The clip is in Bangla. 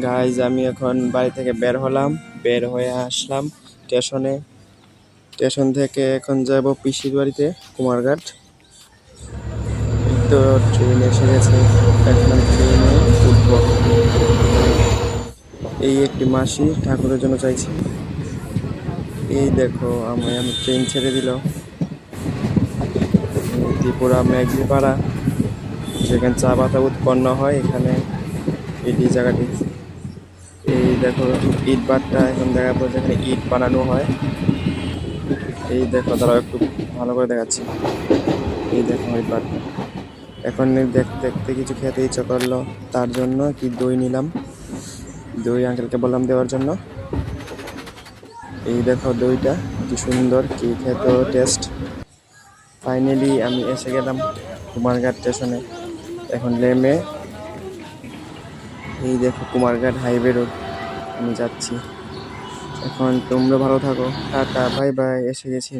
গাইজ আমি এখন বাড়ি থেকে বের হলাম, বের হয়ে আসলাম স্টেশনে। স্টেশন থেকে এখন যাব পিসির বাড়িতে, কুমারঘাট। এই তো ট্রেন এসে গেছে, এখন আমি ট্রেনে উঠবো। এই একটি মাসি ঠাকুরের জন্য চাইছি। এই দেখো আমি ট্রেন ছেড়ে দিল ত্রিপুরা মেঘলিপাড়া, যেখানে চা পাতা উৎপন্ন হয়, এখানে এটি জায়গাটি। এই দেখো ইট ভাটা, এখন দেখাবো যেখানে ইট বানানো হয়। এই দেখো, তারাও একটু ভালো করে দেখাচ্ছি। এই দেখো ইট ভাটা। এখন দেখতে দেখতে কিছু খেতে ইচ্ছা করলো, তার জন্য কি দই নিলাম। দই আঙ্কেলকে বললাম দেওয়ার জন্য। এই দেখো দইটা কি সুন্দর, কি খেতে টেস্ট। ফাইনালি আমি এসে গেলাম কুমারঘাট স্টেশনে। এখন নেমে এই দেখো কুমারঘাট হাইওয়ে রোড আমি যাচ্ছি। এখন তোমরা ভালো থাকো, টাটা বাই বাই, এসে গেছি।